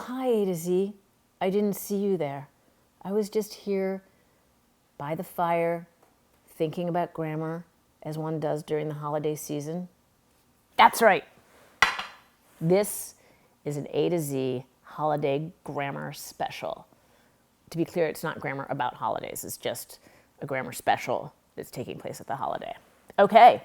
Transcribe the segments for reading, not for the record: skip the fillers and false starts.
hi, A2Z. I didn't see you there. I was just here by the fire, thinking about grammar, as one does during the holiday season. That's right. This is an A2Z holiday grammar special. To be clear, it's not grammar about holidays. It's just a grammar special that's taking place at the holiday. Okay.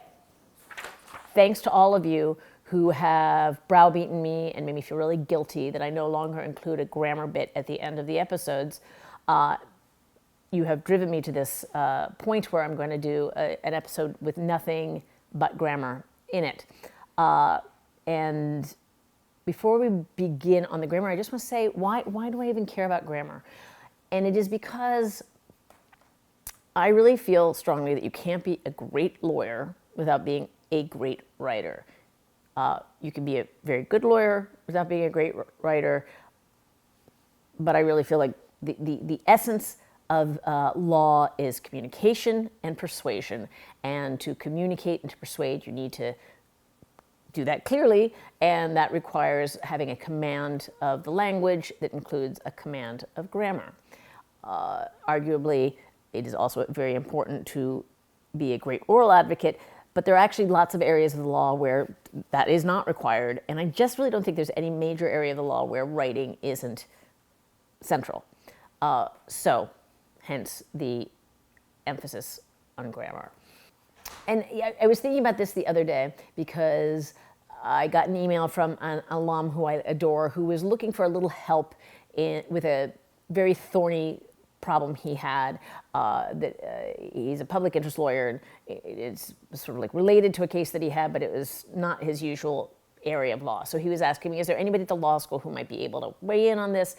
Thanks to all of you who have browbeaten me and made me feel really guilty that I no longer include a grammar bit at the end of the episodes. You have driven me to this point where I'm going to do an episode with nothing but grammar in it. And before we begin on the grammar, I just want to say, why do I even care about grammar? And it is because I really feel strongly that you can't be a great lawyer without being a great writer. You can be a very good lawyer without being a great writer, but I really feel like the essence of law is communication and persuasion. And to communicate and to persuade, you need to do that clearly, and that requires having a command of the language that includes a command of grammar. Arguably, it is also very important to be a great oral advocate, but there are actually lots of areas of the law where that is not required, and I just really don't think there's any major area of the law where writing isn't central. So, hence the emphasis on grammar. And I was thinking about this the other day because I got an email from an alum who I adore who was looking for a little help with a very thorny problem he had. He's a public interest lawyer, and it's sort of like related to a case that he had, but it was not his usual area of law. So he was asking me, is there anybody at the law school who might be able to weigh in on this?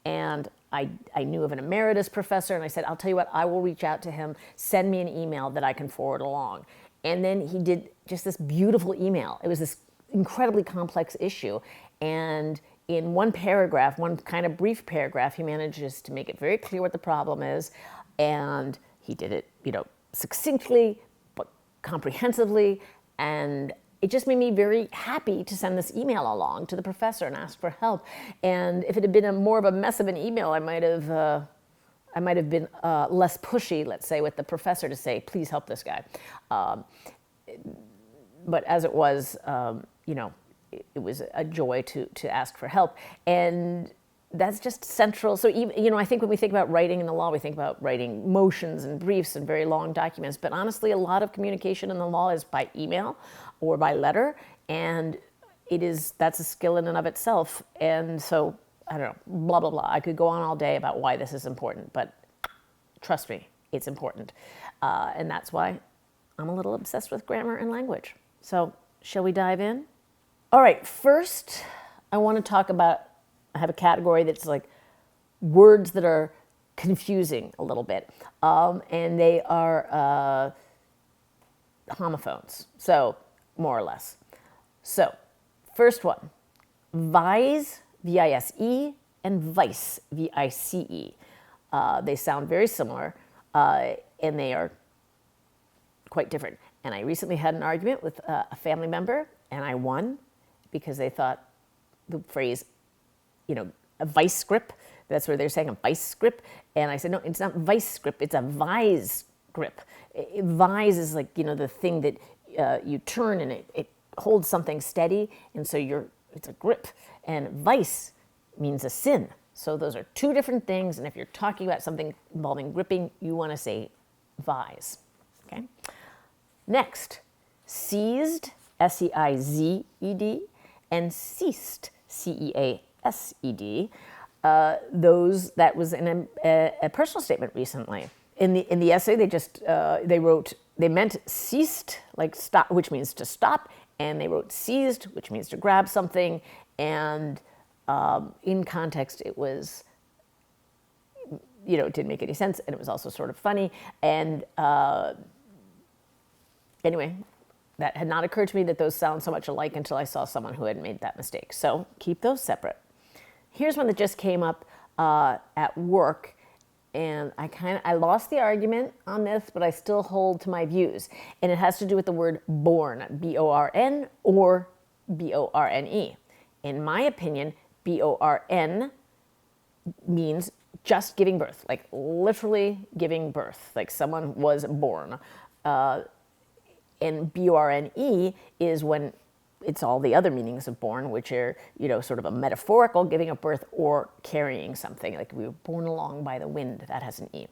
And I knew of an emeritus professor, and I said, I'll tell you what, I will reach out to him, send me an email that I can forward along. And then he did just this beautiful email. It was this incredibly complex issue. And in one paragraph, one kind of brief paragraph, he manages to make it very clear what the problem is. And he did it, succinctly, but comprehensively. And it just made me very happy to send this email along to the professor and ask for help. And if it had been more of a mess of an email, I might have been less pushy, let's say, with the professor to say, please help this guy. But as it was, it was a joy to ask for help. And that's just central. So even, I think when we think about writing in the law, we think about writing motions and briefs and very long documents. But honestly, a lot of communication in the law is by email or by letter. And that's a skill in and of itself. And so, I don't know, blah, blah, blah. I could go on all day about why this is important, but trust me, it's important. And that's why I'm a little obsessed with grammar and language. So shall we dive in? All right, first, I want to talk about, I have a category that's like words that are confusing a little bit. And they are homophones, so more or less. So, first one, vise, V-I-S-E, and vice, V-I-C-E. They sound very similar, and they are quite different. And I recently had an argument with a family member, and I won because they thought the phrase, a vice grip, that's where they're saying a vice grip. And I said, no, it's not vice grip, it's a vise grip. Vise is like, the thing that you turn and it holds something steady, and so it's a grip. And vice means a sin. So those are two different things, and if you're talking about something involving gripping, you want to say vise, okay? Next, seized, S-E-I-Z-E-D, and ceased, C-E-A-S-E-D. That was in a personal statement recently. In the essay, they meant ceased, like stop, which means to stop, and they wrote seized, which means to grab something, and in context, it was, it didn't make any sense, and it was also sort of funny, and anyway, that had not occurred to me that those sound so much alike until I saw someone who had made that mistake. So keep those separate. Here's one that just came up at work, and I lost the argument on this, but I still hold to my views. And it has to do with the word born, B-O-R-N or B-O-R-N-E. In my opinion, B-O-R-N means just giving birth, like literally giving birth, like someone was born. And B-O-R-N-E is when it's all the other meanings of born, which are, sort of a metaphorical giving of birth or carrying something, like we were borne along by the wind, that has an E.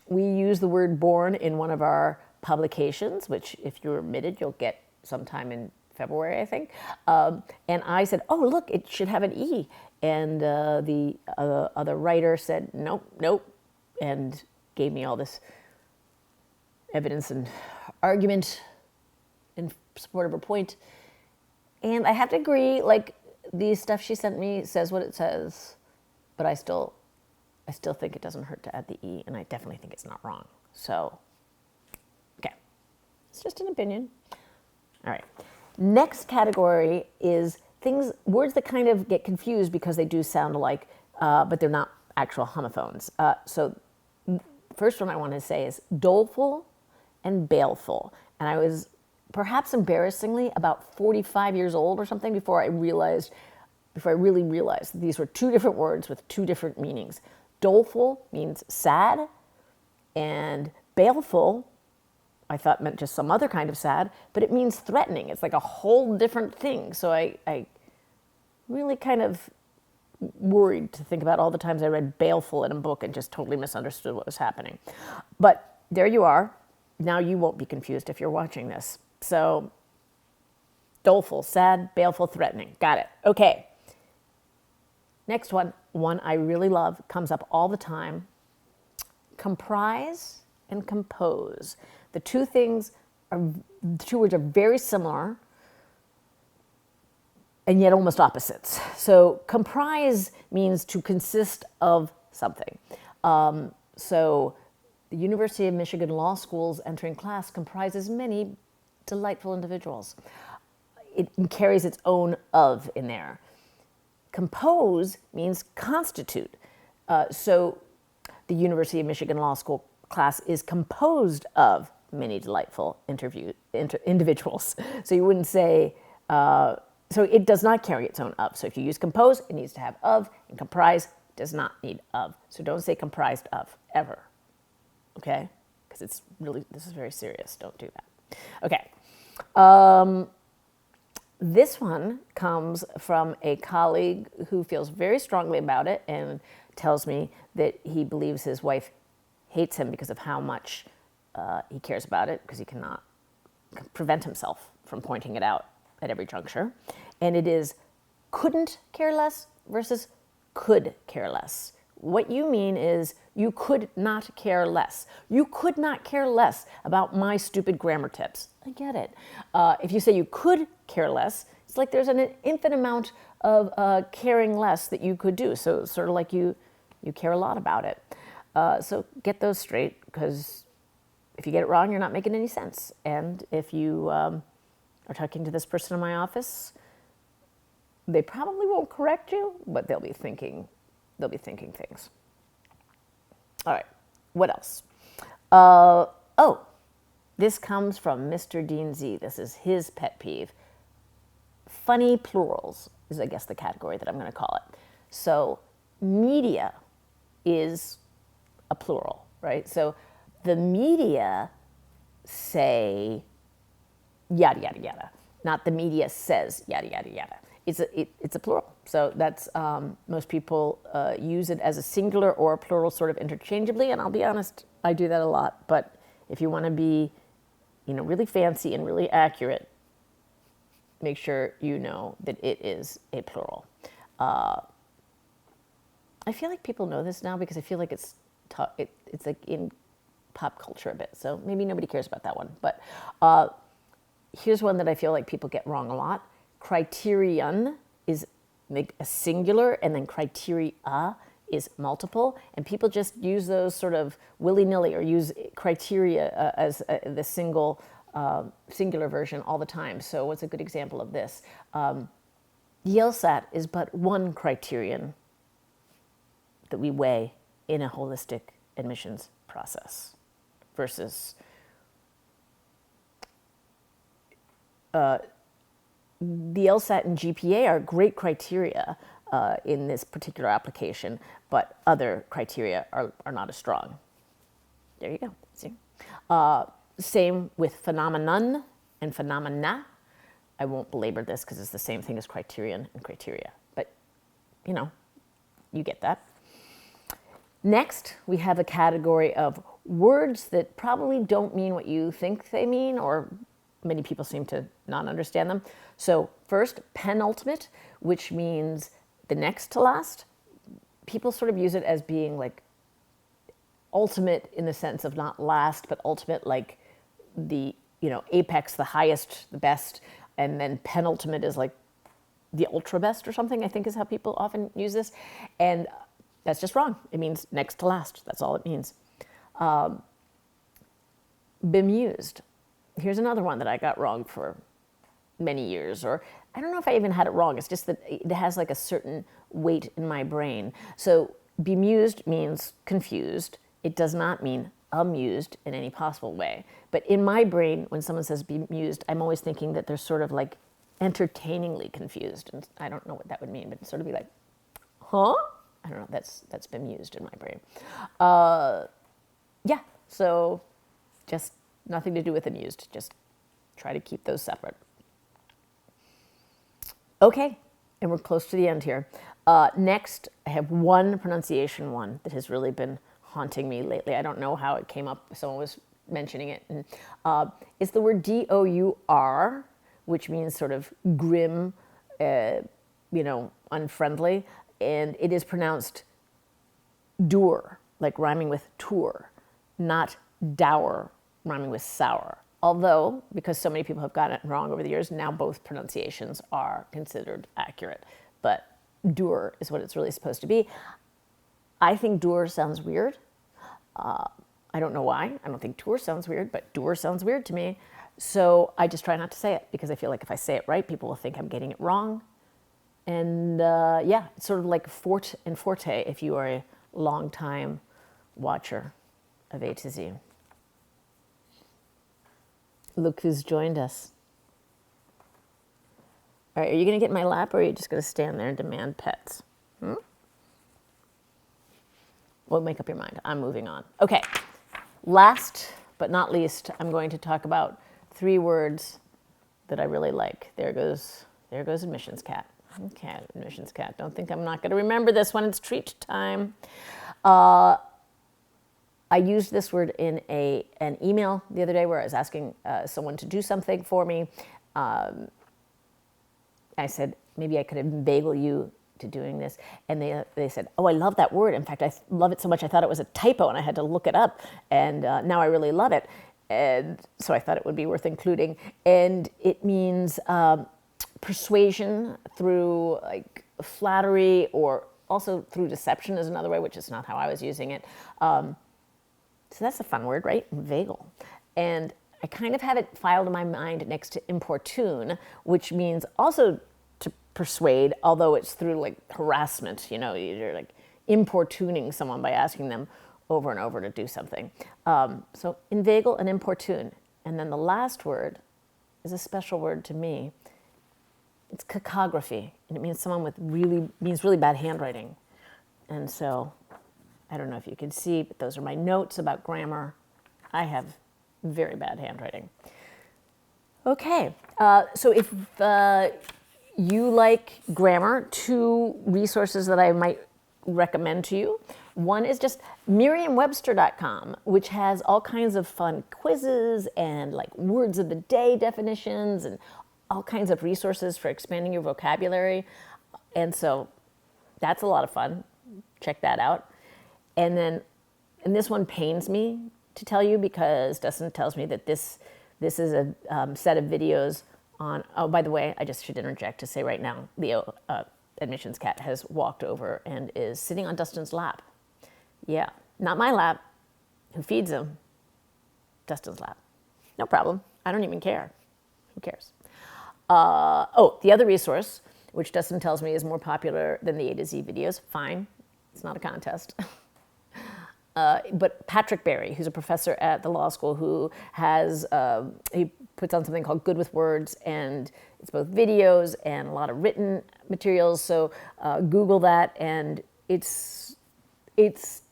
We use the word born in one of our publications, which if you're admitted, you'll get sometime in February, I think. And I said, oh, look, it should have an E. And the other writer said, nope, and gave me all this evidence and argument in support of her point. And I have to agree, like, the stuff she sent me says what it says, but I still think it doesn't hurt to add the E, and I definitely think it's not wrong. So, okay. It's just an opinion. All right. Next category is words that kind of get confused because they do sound alike, but they're not actual homophones. So first one I want to say is doleful and baleful. And I was perhaps embarrassingly about 45 years old or something before I really realized that these were two different words with two different meanings. Doleful means sad, and baleful I thought meant just some other kind of sad, but it means threatening. It's like a whole different thing. So I really kind of worried to think about all the times I read baleful in a book and just totally misunderstood what was happening. But there you are. Now you won't be confused if you're watching this. So doleful, sad, baleful, threatening. Got it. Okay. Next one I really love, comes up all the time. Comprise and compose. The two words are very similar and yet almost opposites. So comprise means to consist of something. So the University of Michigan Law School's entering class comprises many delightful individuals. It carries its own of in there. Compose means constitute. So the University of Michigan Law School class is composed of many delightful individuals. So you wouldn't say, so it does not carry its own of. So if you use compose, it needs to have of, and comprise does not need of. So don't say comprised of, ever. Okay? Because this is very serious. Don't do that. Okay. This one comes from a colleague who feels very strongly about it and tells me that he believes his wife hates him because of how much he cares about it, because he cannot prevent himself from pointing it out at every juncture. And it is couldn't care less versus could care less. What you mean is you could not care less. You could not care less about my stupid grammar tips. I get it. If you say you could care less, it's like there's an infinite amount of caring less that you could do. So it's sort of like you care a lot about it. So get those straight, because if you get it wrong, you're not making any sense. And if you are talking to this person in my office, they probably won't correct you, but they'll be thinking things. All right, what else? This comes from Mr. Dean Z. This is his pet peeve. Funny plurals is, I guess, the category that I'm going to call it. So media is a plural, right? So the media say yada, yada, yada. Not the media says yada, yada, yada. It's a plural. So that's, most people use it as a singular or a plural sort of interchangeably. And I'll be honest, I do that a lot. But if you want to be, really fancy and really accurate, make sure you know that it is a plural. I feel like people know this now because I feel like it's like in pop culture a bit. So maybe nobody cares about that one. But here's one that I feel like people get wrong a lot. Criterion is a singular, and then criteria is multiple. And people just use those sort of willy-nilly, or use criteria as the singular version all the time. So what's a good example of this? The LSAT is but one criterion that we weigh in a holistic admissions process, versus the LSAT and GPA are great criteria in this particular application, but other criteria are not as strong. There you go. See? Same with phenomenon and phenomena. I won't belabor this because it's the same thing as criterion and criteria, but you know, you get that. Next, we have a category of words that probably don't mean what you think they mean, or many people seem to not understand them. So first, penultimate, which means the next to last. People sort of use it as being like ultimate in the sense of not last, but ultimate like the, you know, apex, the highest, the best, and then penultimate is like the ultra best or something, I think is how people often use this. And that's just wrong. It means next to last. That's all it means. Bemused. Here's another one that I got wrong for many years, or I don't know if I even had it wrong. It's just that it has like a certain weight in my brain. So bemused means confused. It does not mean amused in any possible way. But in my brain, when someone says bemused, I'm always thinking that they're sort of like entertainingly confused. And I don't know what that would mean, but sort of be like, huh? I don't know, that's bemused in my brain. Yeah, so just nothing to do with amused. Just try to keep those separate. Okay, and we're close to the end here. Next, I have one pronunciation one that has really been haunting me lately. I don't know how it came up. Someone was mentioning it. And, it's the word D-O-U-R, which means sort of grim, you know, unfriendly. And it is pronounced dour, like rhyming with tour, not dour, rhyming with sour. Although, because so many people have gotten it wrong over the years, now both pronunciations are considered accurate. But dour is what it's really supposed to be. I think dour sounds weird. I don't know why. I don't think tour sounds weird, but dour sounds weird to me. So I just try not to say it because I feel like if I say it right, people will think I'm getting it wrong. And yeah, it's sort of like fort and forte if you are a long-time watcher of A2Z. Look who's joined us. All right, are you going to get in my lap or are you just going to stand there and demand pets? Well, make up your mind. I'm moving on. Okay, last but not least, I'm going to talk about 3 words that I really like. There goes admissions cat. Okay, admissions cat. Don't think I'm not going to remember this one. It's treat time. I used this word in an email the other day where I was asking someone to do something for me. I said, maybe I could inveigle you to doing this. And they said, oh, I love that word. In fact, I love it so much I thought it was a typo and I had to look it up. And now I really love it. And so I thought it would be worth including. And it means persuasion through like flattery, or also through deception is another way, which is not how I was using it. So that's a fun word, right? Inveigle. And I kind of have it filed in my mind next to importune, which means also to persuade, although it's through like harassment. You know, you're like importuning someone by asking them over and over to do something. So inveigle and importune. And then the last word is a special word to me. It's cacography, and it means someone with really bad handwriting. And so, I don't know if you can see, but those are my notes about grammar. I have very bad handwriting. Okay, so if you like grammar, 2 resources that I might recommend to you. One is just Merriam-Webster.com, which has all kinds of fun quizzes and like words of the day definitions and all kinds of resources for expanding your vocabulary. And so that's a lot of fun. Check that out. And then, and this one pains me to tell you because Dustin tells me that this is a set of videos on, oh, by the way, I just should interject to say right now, Leo, admissions cat, has walked over and is sitting on Dustin's lap. Yeah, not my lap. Who feeds him? Dustin's lap. No problem. I don't even care. Who cares? Oh, the other resource, which Dustin tells me is more popular than the A to Z videos. Fine. It's not a contest. But Patrick Barry, who's a professor at the law school, who has, he puts on something called Good with Words, and It's both videos and a lot of written materials. So Google that, and it's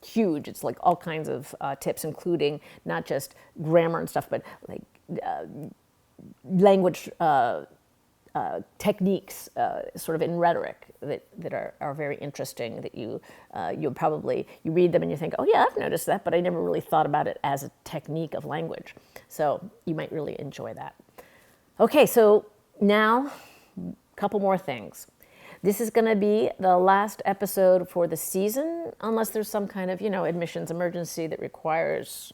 huge. It's like all kinds of tips, including not just grammar and stuff, but like language techniques, sort of in rhetoric, that are very interesting. That you'll probably, you read them and you think, oh yeah, I've noticed that, but I never really thought about it as a technique of language. So you might really enjoy that. Okay, so now a couple more things. This is going to be the last episode for the season, unless there's some kind of, admissions emergency that requires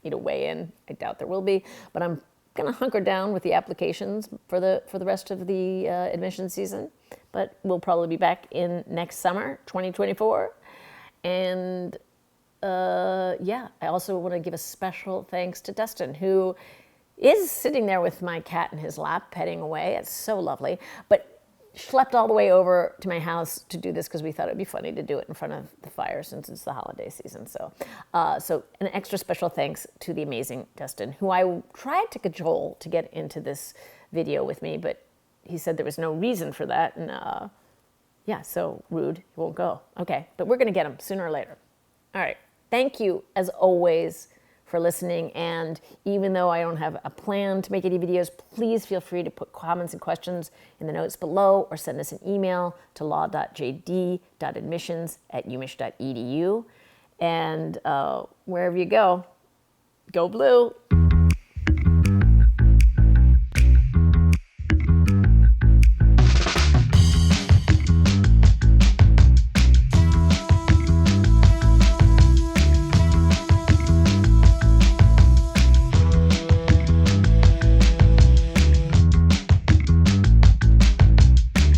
you to weigh in. I doubt there will be, but I'm going to hunker down with the applications for the rest of the admission season. But we'll probably be back in next summer, 2024. And I also want to give a special thanks to Dustin, who is sitting there with my cat in his lap, petting away. It's so lovely. But schlepped all the way over to my house to do this because we thought it'd be funny to do it in front of the fire since it's the holiday season. So an extra special thanks to the amazing Dustin, who I tried to cajole to get into this video with me, but he said there was no reason for that. And so rude, he won't go. Okay, but we're going to get him sooner or later. All right, thank you as always for listening, and even though I don't have a plan to make any videos, please feel free to put comments and questions in the notes below or send us an email to law.jd.admissions@umich.edu. And wherever you go, go blue.